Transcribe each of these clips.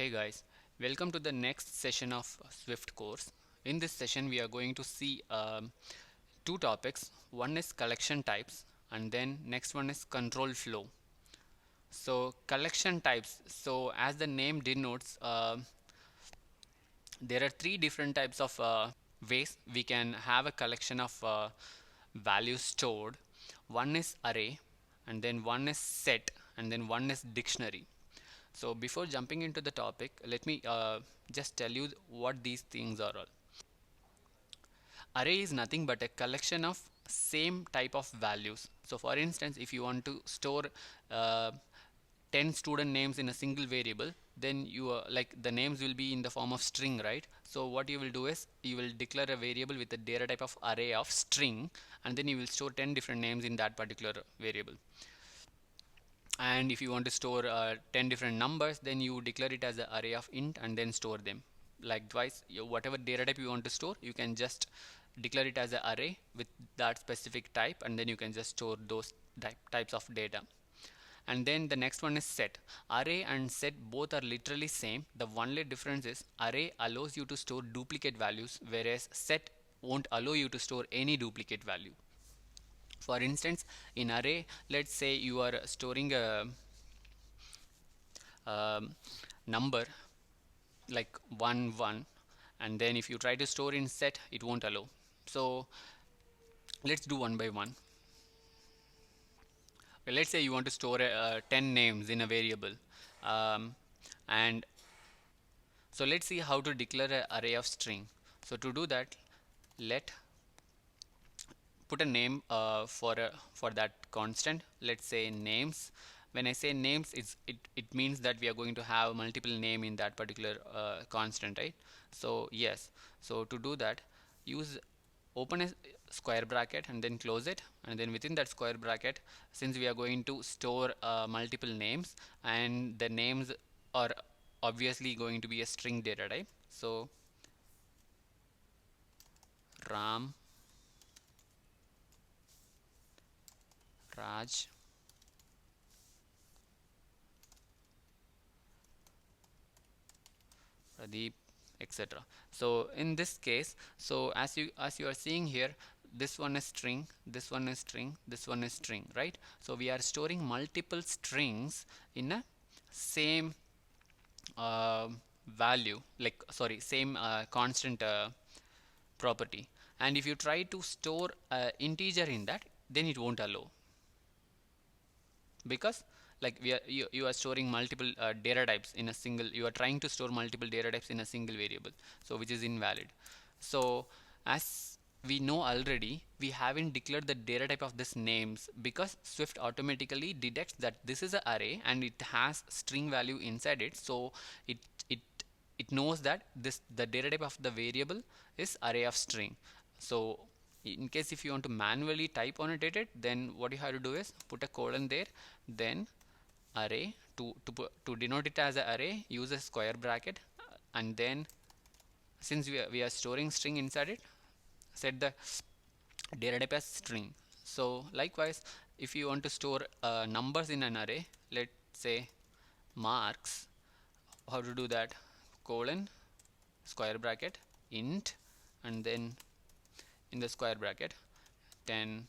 Hey guys, welcome to the next session of Swift course. In this session, we are going to see two topics. One is collection types, and then next one is control flow. So collection types. So as the name denotes, there are three different types of ways we can have a collection of values stored. One is array, and then one is set, and then one is dictionary. So before jumping into the topic, let me just tell you what these things are all. Array is nothing but a collection of same type of values. So for instance, if you want to store uh, 10 student names in a single variable, then you like the names will be in the form of string, right? So what you will do is you will declare a variable with a data type of array of string, and then you will store 10 different names in that particular variable. And if you want to store 10 different numbers, then you declare it as an array of int and then store them. Likewise, whatever data type you want to store, you can just declare it as an array with that specific type, and then you can just store those types of data. And then the next one is set. Array and set both are literally same. The only difference is array allows you to store duplicate values, whereas set won't allow you to store any duplicate value. For instance, in array, let's say you are storing a um, number like 1 1, and then if you try to store in set, it won't allow. So let's do one by one. Well, let's say you want to store 10 names in a variable, um, and so let's see how to declare an array of string. So to do that, let put a name for that constant. Let's say names. When I say names, it means that we are going to have multiple name in that particular constant, right? So yes, so to do that, use open a square bracket and then close it, and then within that square bracket, since we are going to store multiple names, and the names are obviously going to be a string data type, so Ram, Raj, Pradeep, etc. So in this case, so as you are seeing here, this one is string, this one is string, this one is string, right? So we are storing multiple strings in a same uh, value, like sorry, same constant property. And if you try to store integer in that, then it won't allow, because like you are storing multiple data types in a single, you are trying to store multiple data types in a single variable, so which is invalid. So as we know already, we haven't declared the data type of this names, because Swift automatically detects that this is an array and it has string value inside it. So it it it knows that this the data type of the variable is array of string. So in case if you want to manually type annotate it, then what you have to do is put a colon there, then array to denote it as an array, use a square bracket, and then since we are storing string inside it, set the data type as string. So likewise, if you want to store numbers in an array, let's say marks, how to do that? Colon, square bracket, int, and then in the square bracket 10,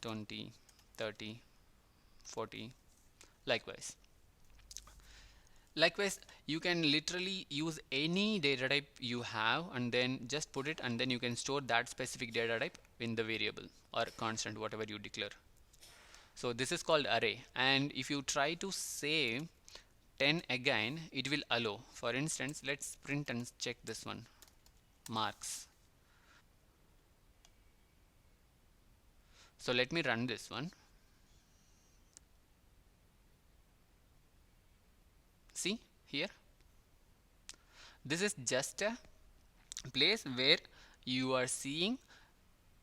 20, 30, 40. Likewise likewise you can literally use any data type you have, and then just put it, and then you can store that specific data type in the variable or constant, whatever you declare. So this is called array, and if you try to say 10 again, it will allow. For instance, let's print and check this one, marks. So let me run this one. See here, this is just a place where you are seeing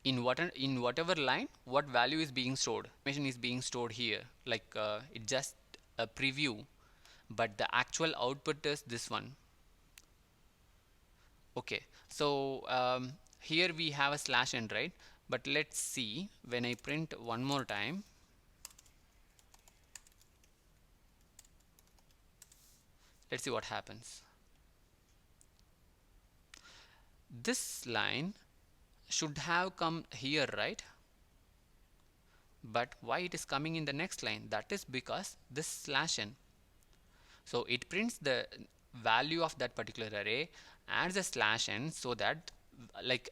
in whatever line what value is being stored, information is being stored here, like it just a preview, but the actual output is this one. Okay, so here we have a slash n, right? But let's see, when I print one more time, Let's see what happens. This line should have come here, right? But why it is coming in the next line? That is because this slash n. So it prints the value of that particular array, adds a slash n, so that like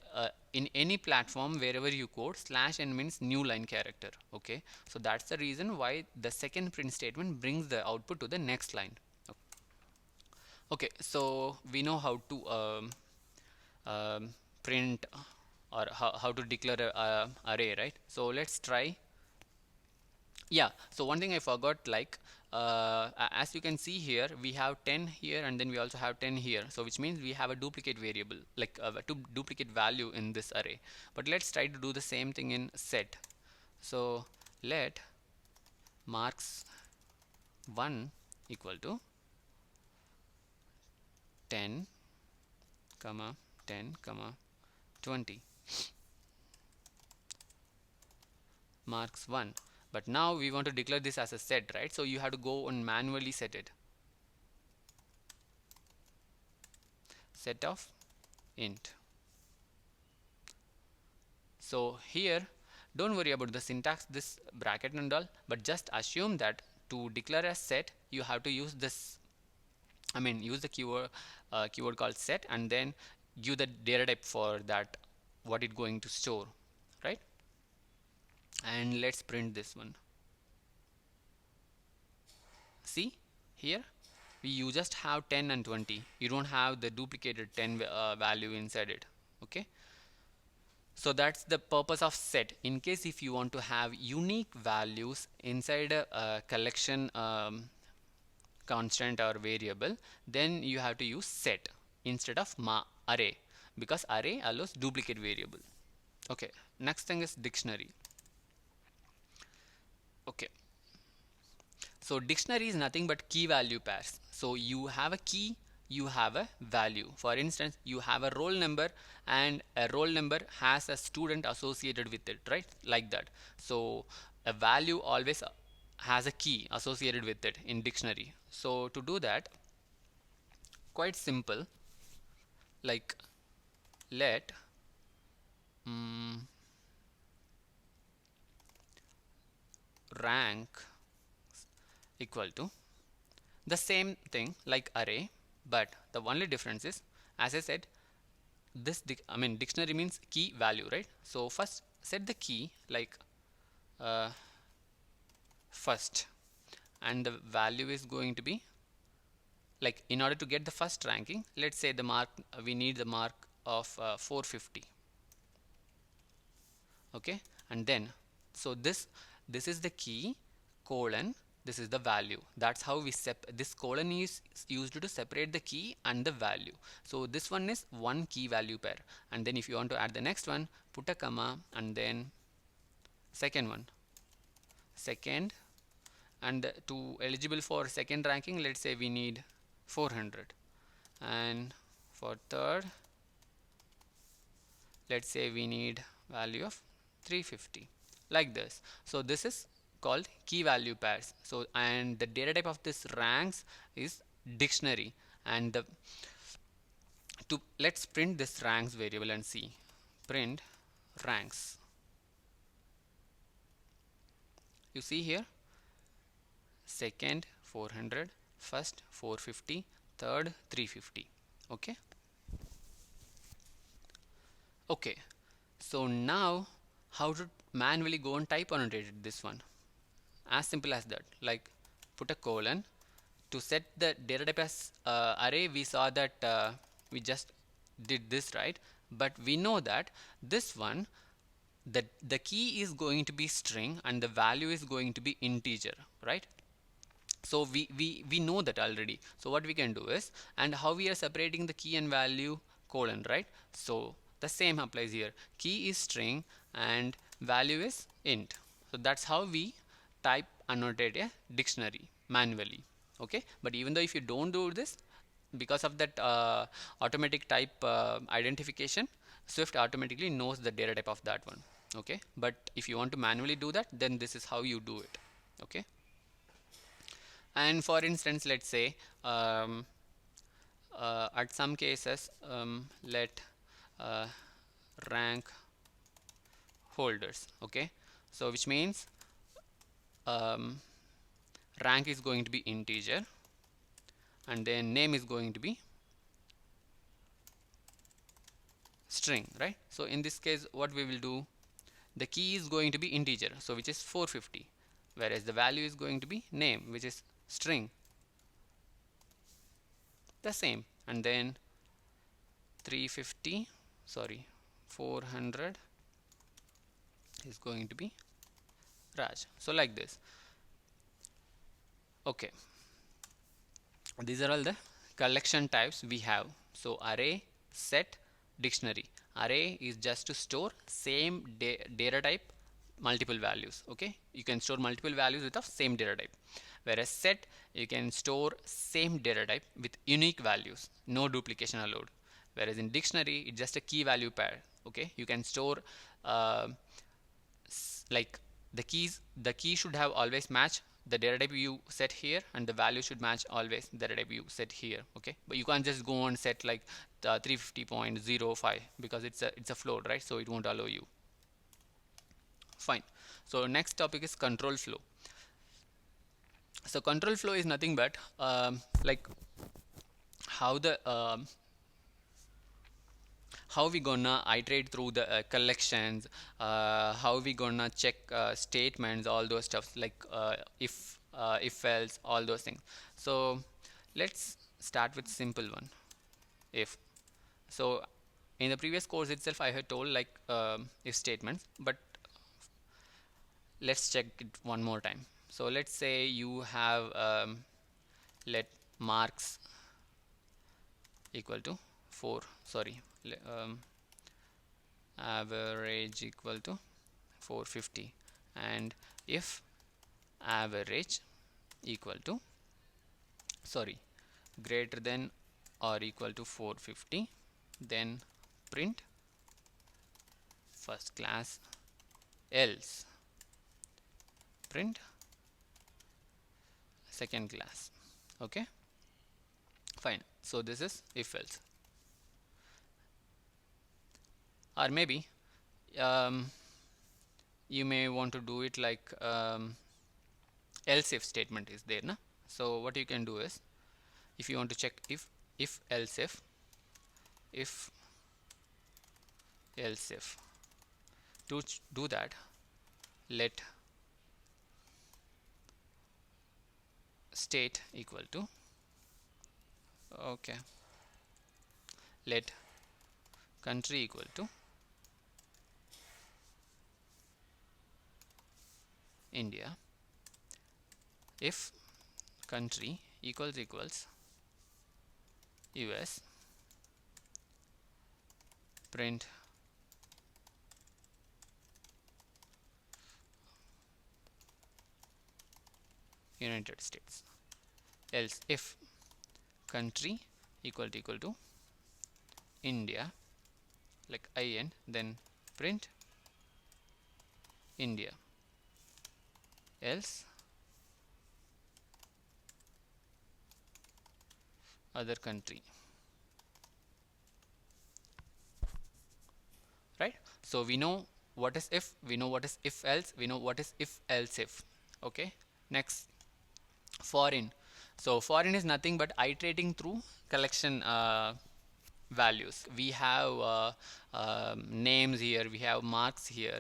in any platform wherever you code, slash n means new line character. Okay, so that's the reason why the second print statement brings the output to the next line. Okay, so we know how to print or how to declare a array, right? So let's try. Yeah, so one thing I forgot, like as you can see here, we have 10 here and then we also have 10 here, so which means we have a duplicate variable, like a duplicate value in this array. But let's try to do the same thing in set. So let marks 1 equal to 10 comma 10 comma 20 marks 1. But now we want to declare this as a set, right? So you have to go and manually set it. Set of int. So here, don't worry about the syntax, this bracket and all, but just assume that to declare a set, you have to use this. I mean, use the keyword called set, and then give the data type for that, what it's going to store, right? And let's print this one. See here, you just have 10 and 20. You don't have the duplicated 10 value inside it. Okay, so that's the purpose of set. In case if you want to have unique values inside a collection constant or variable, then you have to use set instead of array, because array allows duplicate variable. Okay, next thing is dictionary. Okay, so dictionary is nothing but key value pairs. So you have a key, you have a value. For instance, you have a roll number and a roll number has a student associated with it, right? Like that. So a value always has a key associated with it in dictionary. So to do that, quite simple, like let rank equal to the same thing like array, but the only difference is, as I said, this dictionary means key value, right? So first set the key like first, and the value is going to be, like, in order to get the first ranking, let's say the mark, we need the mark of 450. Okay, and then so this is the key colon, this is the value. That's how we this colon is used to separate the key and the value. So this one is one key value pair, and then if you want to add the next one, put a comma and then second one, second, and to eligible for second ranking, let's say we need 400, and for third, let's say we need value of 350, like this. So this is called key value pairs. So, and the data type of this ranks is dictionary, and the let's print this ranks variable and see. Print ranks. You see here, second 400, first 450, third 350. Okay. Okay, so now how to manually go and type annotate this one? As simple as that, like put a colon. To set the data type as array, we saw that we just did this, right? But we know that this one, the key is going to be string and the value is going to be integer, right? So we know that already. So what we can do is, and how we are separating the key and value, colon, right? So the same applies here. Key is string and value is int. So that's how we type annotate a dictionary manually. Okay, but even though if you don't do this, because of that automatic type identification, Swift automatically knows the data type of that one. Okay, but if you want to manually do that, then this is how you do it. Okay, And for instance, let's say at some cases, let uh, rank holders. Okay, so which means um, rank is going to be integer, and then name is going to be string, right? So in this case, what we will do, the key is going to be integer, so which is 450, whereas the value is going to be name, which is string, the same. And then 350, sorry, 400 is going to be Raj. So like this. Okay, these are all the collection types we have. So array, set, dictionary. Array is just to store same data type, multiple values. Okay, you can store multiple values with the same data type. Whereas set, you can store same data type with unique values, no duplication allowed. Whereas in dictionary, it's just a key value pair. Okay, you can store uh, like the key should have always match the data type you set here, and the value should match always the data type you set here. Okay, but you can't just go and set like 350.05 because it's a float, right? So it won't allow you. Fine. So next topic is control flow. So control flow is nothing but like how the how we gonna iterate through the collections, how we gonna check statements, all those stuff, like if else, all those things. So let's start with simple one, if. So in the previous course itself I had told like if statements, but let's check it one more time. So let's say you have let marks equal to 4, sorry, average equal to 450, and if average equal to, sorry, greater than or equal to 450, then print first class, else print second class. Okay, fine. So this is if else. Or maybe um, you may want to do it like else if statement is there, na? So what you can do is, if you want to check if else if else if, to do that, let state equal to, okay, let country equal to India, if country equals US, print United States, else if country equal to India, like IN, then print India, else other country, right? So we know what is if, we know what is if else, we know what is if else if. Okay, next, foreign. So foreign is nothing but iterating through collection values. We have names here, we have marks here.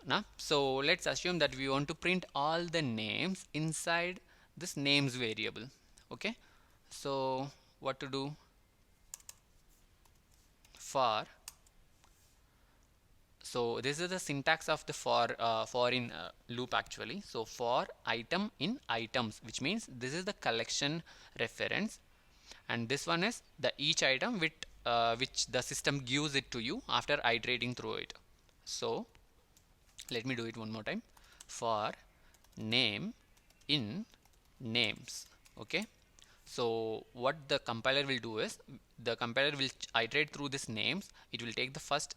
Nah? So let's assume that we want to print all the names inside this names variable. Okay, so what to do? For, so this is the syntax of the for in loop actually. So for item in items, which means this is the collection reference, and this one is the each item with which the system gives it to you after iterating through it. So let me do it one more time. For name in names. Okay, so what the compiler will do is, the compiler will iterate through these names. It will take the first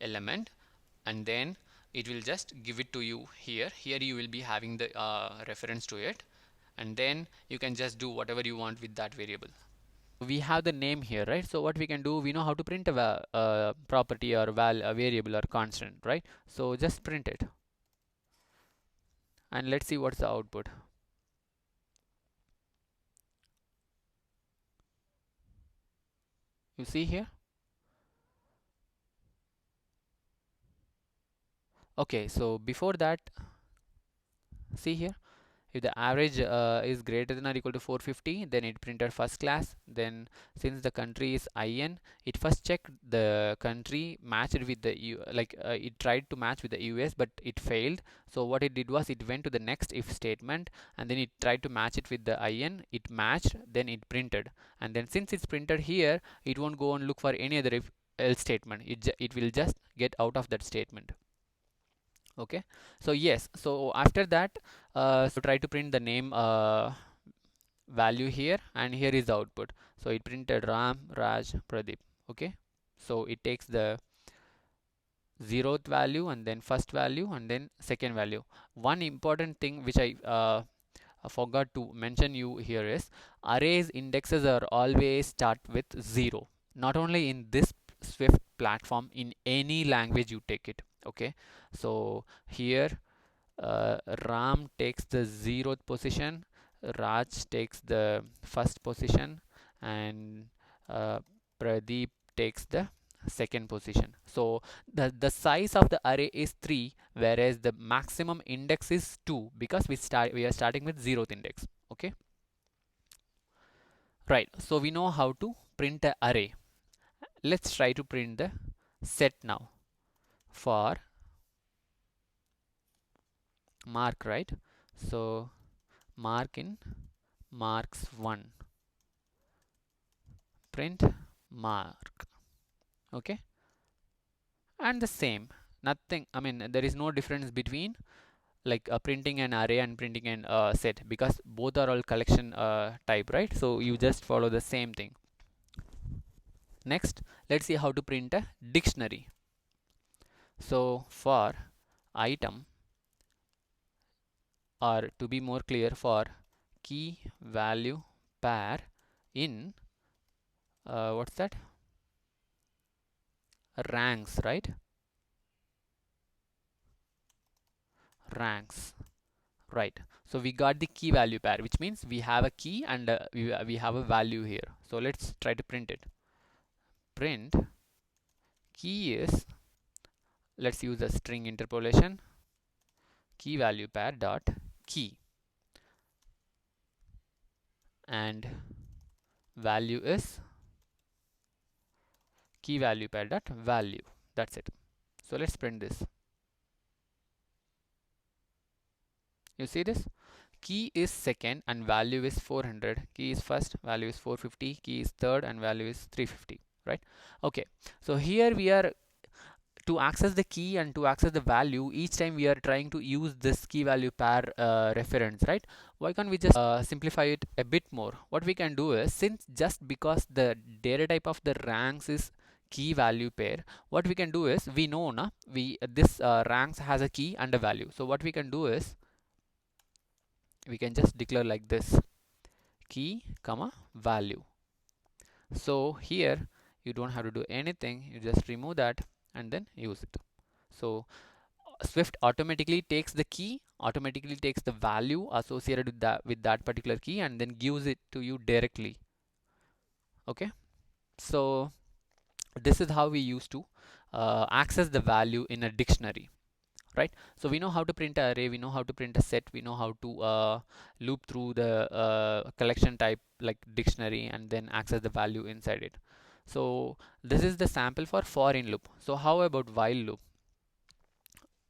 element, and then it will just give it to you here. Here you will be having the reference to it, and then you can just do whatever you want with that variable. We have the name here, right? So what we can do, we know how to print a property or a variable or constant, right? So just print it and let's see what's the output. You see here? Okay, so before that, see here, if the average is greater than or equal to 450, then it printed first class. Then since the country is IN, it first checked the country matched with the it tried to match with the US, but it failed. So what it did was it went to the next if statement, and then it tried to match it with the IN. It matched, then it printed, and then since it's printed here, it won't go and look for any other if else statement. It will just get out of that statement. Okay, so yes, so after that, so try to print the name value here, and here is the output. So it printed Ram, Raj, Pradeep. Okay, so it takes the 0th value and then first value and then second value. One important thing which I forgot to mention you here is arrays indexes are always start with 0. Not only in this Swift platform, in any language you take it. Okay, so here Ram takes the 0th position, Raj takes the first position, and Pradeep takes the second position. So the size of the array is 3, whereas the maximum index is 2, because we are starting with 0th index. Okay, right. So we know how to print an array. Let's try to print the set now for mark, right? So mark in marks1, print mark. Okay, and the same, nothing, I mean there is no difference between printing an array and printing an set, because both are all collection type, right? So you just follow the same thing. Next, let's see how to print a dictionary. So for item, or to be more clear, for key value pair in what's that, ranks, right? Ranks, right? So we got the key value pair, which means we have a key and we have a value here. So let's try to print it. Print key is, let's use a string interpolation, key value pair dot key, and value is key value pair dot value. That's it. So let's print this. You see this? Key is second and value is 400. Key is first, value is 450. Key is third and value is 350. Right? Okay. So here we are, to access the key and to access the value, each time we are trying to use this key value pair reference, right? Why can't we just simplify it a bit more? What we can do is, since just because the data type of the ranks is key value pair, what we can do is, we know na, this ranks has a key and a value. So what we can do is, we can just declare like this, key comma value. So here you don't have to do anything, you just remove that and then use it. So Swift automatically takes the key, automatically takes the value associated with that particular key, and then gives it to you directly. Okay, so this is how we used to access the value in a dictionary, right? So we know how to print an array, we know how to print a set, we know how to loop through the collection type like dictionary and then access the value inside it. So this is the sample for in loop. So how about while loop?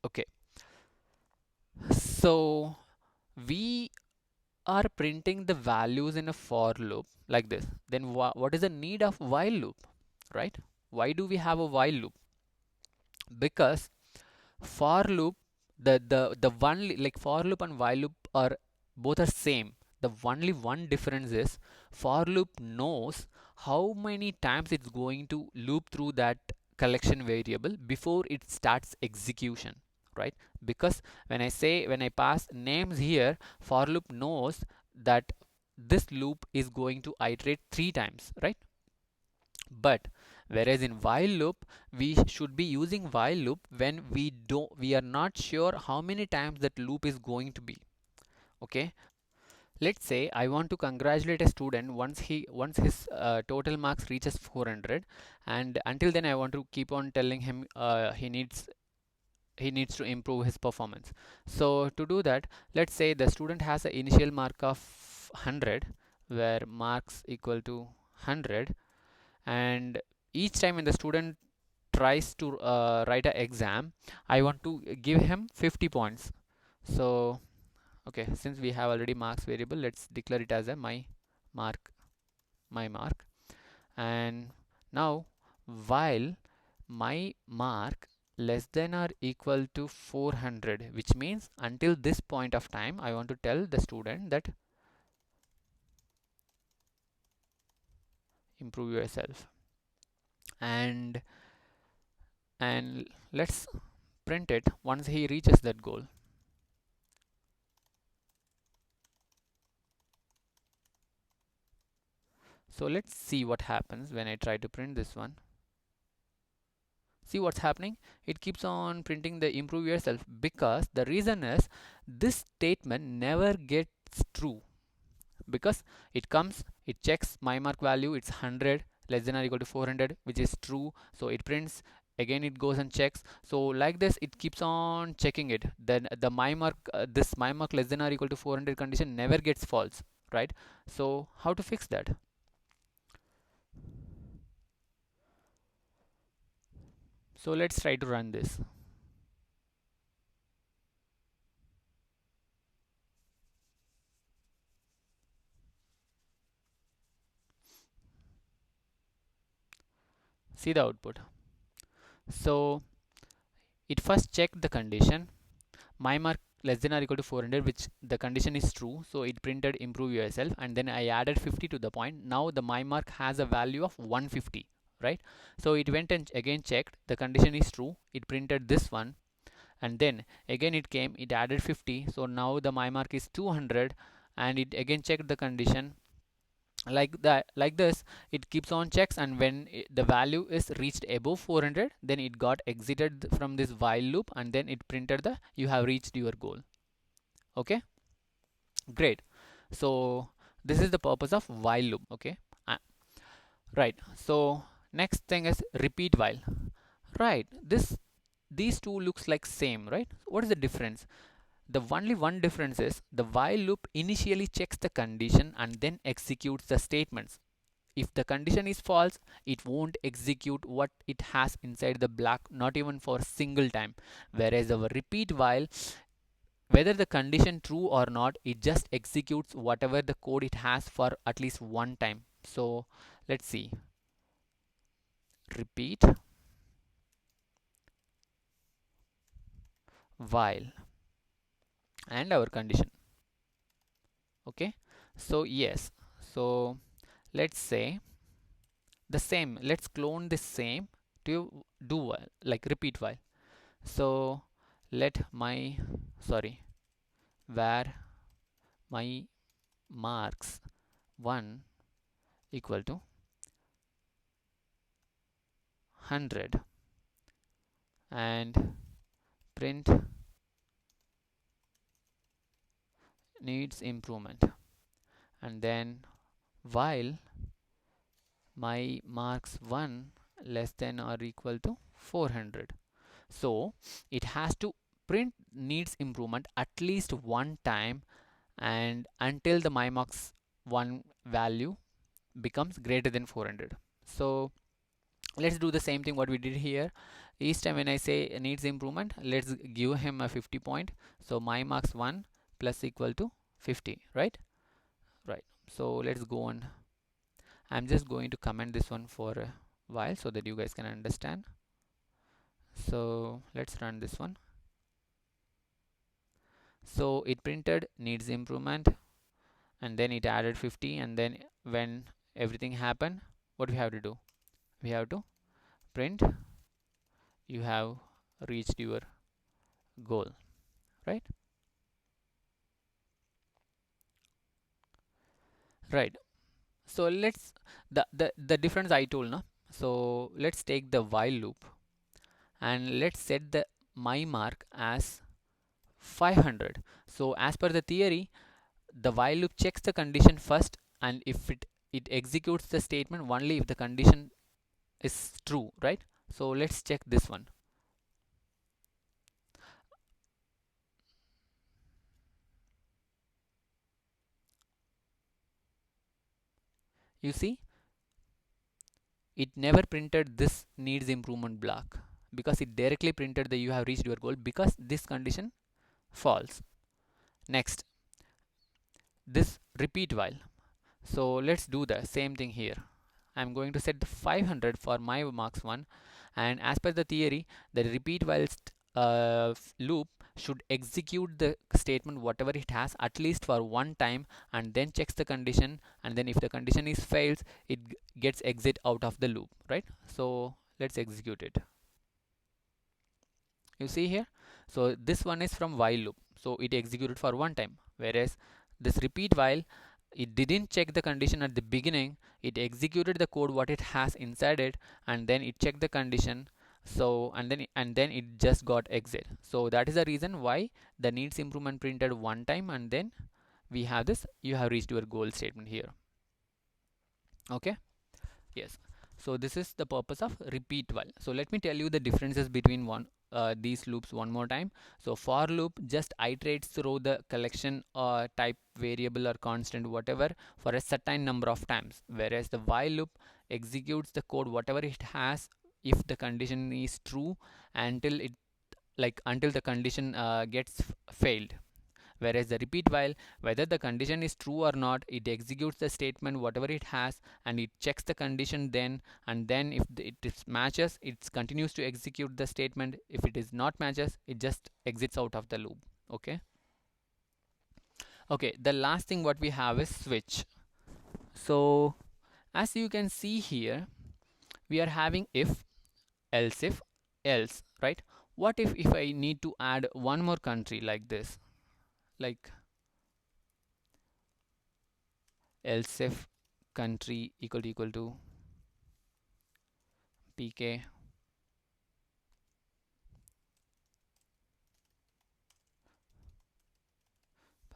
Okay, so we are printing the values in a for loop like this. Then what is the need of while loop, right? Why do we have a while loop? Because for loop, the one, like for loop and while loop are both are same. The only one difference is, for loop knows how many times it's going to loop through that collection variable before it starts execution, right? Because when I pass names here, for loop knows that this loop is going to iterate 3 times, right? But whereas in while loop, we should be using while loop when we are not sure how many times that loop is going to be. Okay, let's say I want to congratulate a student once his total marks reaches 400, and until then I want to keep on telling him he needs to improve his performance. So to do that, let's say the student has an initial mark of 100, where marks equal to 100, and each time when the student tries to write an exam, I want to give him 50 points. So okay, since we have already marks variable, let's declare it as a mark my mark. And now while my mark less than or equal to 400, which means until this point of time I want to tell the student that improve yourself, and let's print it once he reaches that goal. So let's see what happens when I try to print this one. See what's happening? It keeps on printing the improve yourself, because the reason is this statement never gets true, because it checks my mark value, it's 100 less than or equal to 400, which is true, so it prints. Again it goes and checks, so like this it keeps on checking it. Then the my mark this my mark less than or equal to 400 condition never gets false, right? So how to fix that? So let's try to run this. See the output. So it first checked the condition my mark less than or equal to 400, which the condition is true, so it printed improve yourself, and then I added 50 to the point. Now the my mark has a value of 150, right? So it went and again checked the condition is true, it printed this one, and then again it came, it added 50, so now the my mark is 200, and it again checked the condition. Like that, like this it keeps on checks, and when the value is reached above 400, then it got exited from this while loop, and then it printed the you have reached your goal. Okay, great. So this is the purpose of while loop. Okay, uh, right. So next thing is repeat while. Right, these two looks like same, right? What is the difference? The only one difference is the while loop initially checks the condition and then executes the statements. If the condition is false, it won't execute what it has inside the block, not even for a single time. Whereas our repeat while, whether the condition true or not, it just executes whatever the code it has for at least one time. So let's see, repeat while and our condition. Okay, so yes, so let's say the same, let's clone the same to do while, like repeat while. So let my, sorry, where my marks 1 equal to 100, and print needs improvement, and then while my marks 1 less than or equal to 400. So it has to print needs improvement at least one time, and until the my marks 1 value becomes greater than 400. So let's do the same thing what we did here. Each time when I say needs improvement, let's give him a 50 point. So my marks 1 plus equal to 50, right? Right. So let's go on. I'm just going to comment this one for a while so that you guys can understand. So let's run this one. So it printed needs improvement, and then it added 50, and then when everything happened, what we have to do? We have to print you have reached your goal, right? right? So let's the difference I told now. So let's take the while loop and let's set the my mark as 500. So as per the theory, the while loop checks the condition first, and if it executes the statement only if the condition is true, right? So let's check this one. You see, it never printed this needs improvement block because it directly printed the you have reached your goal because this condition false. Next, this repeat while. So let's do the same thing here. I'm going to set the 500 for my marks 1, and as per the theory, the repeat while loop should execute the statement whatever it has at least for one time, and then checks the condition, and then if the condition is fails, it gets exit out of the loop, right? So let's execute it. You see here, so this one is from while loop, so it executed for one time, whereas this repeat while, it didn't check the condition at the beginning, it executed the code what it has inside it, and then it checked the condition. So and then it just got exit. So that is the reason why the needs improvement printed one time, and then we have this you have reached your goal statement here. Okay. Yes. So this is the purpose of repeat while. So let me tell you the differences between these loops one more time. So for loop just iterates through the collection type variable or constant whatever for a certain number of times, whereas the while loop executes the code whatever it has if the condition is true until it until the condition gets failed. Whereas the repeat while, whether the condition is true or not, it executes the statement whatever it has, and it checks the condition then, and then if it is matches, it continues to execute the statement. If it is not matches, it just exits out of the loop. Okay. Okay, the last thing what we have is switch. So as you can see here, we are having if else, right? What if I need to add one more country like this, like else if country equal to pk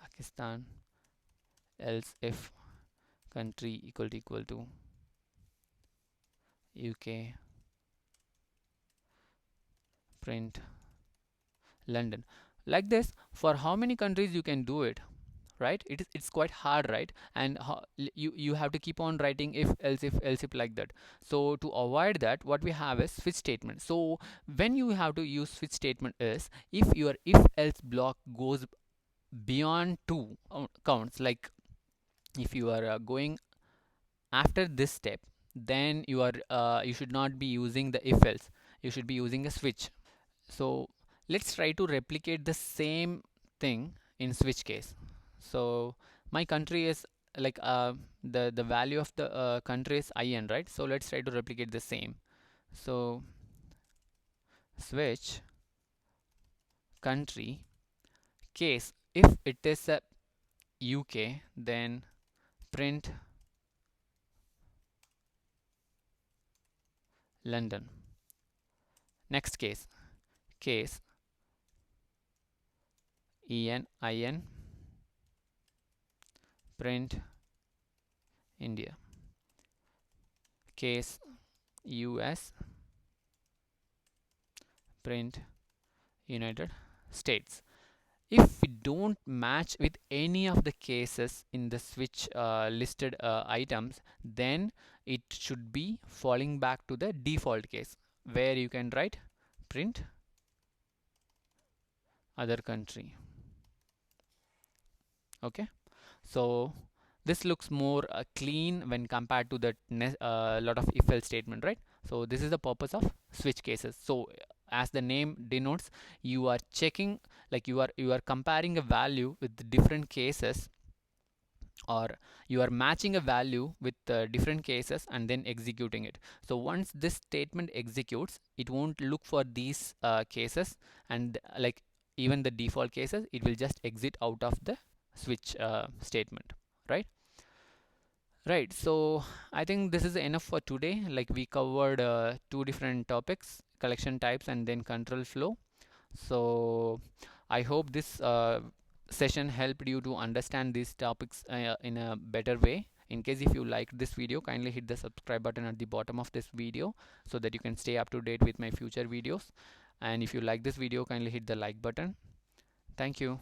Pakistan, else if country equal to UK, print London. Like this, for how many countries you can do it, right? It's quite hard, right? And you have to keep on writing if like that. So to avoid that, what we have is switch statement. So when you have to use switch statement is if your if else block goes beyond two counts, like if you are going after this step, then you should not be using the if else, you should be using a switch. So let's try to replicate the same thing in switch case. So my country is the value of the country is in, right? So let's try to replicate the same. So switch country case, if it is a UK, then print London. Next case in print India. Case US, print United States. If we don't match with any of the cases in the switch listed items, then it should be falling back to the default case where you can write print other country. Okay, so this looks more clean when compared to the lot of if else statement, right? So this is the purpose of switch cases. So as the name denotes, you are checking, like you are comparing a value with the different cases, or you are matching a value with different cases and then executing it. So once this statement executes, it won't look for these cases, and even the default cases, it will just exit out of the switch statement, right? Right, so I think this is enough for today. Like we covered two different topics, collection types and then control flow. So I hope this session helped you to understand these topics in a better way. In case if you liked this video, kindly hit the subscribe button at the bottom of this video so that you can stay up to date with my future videos. And if you like this video, kindly hit the like button. Thank you.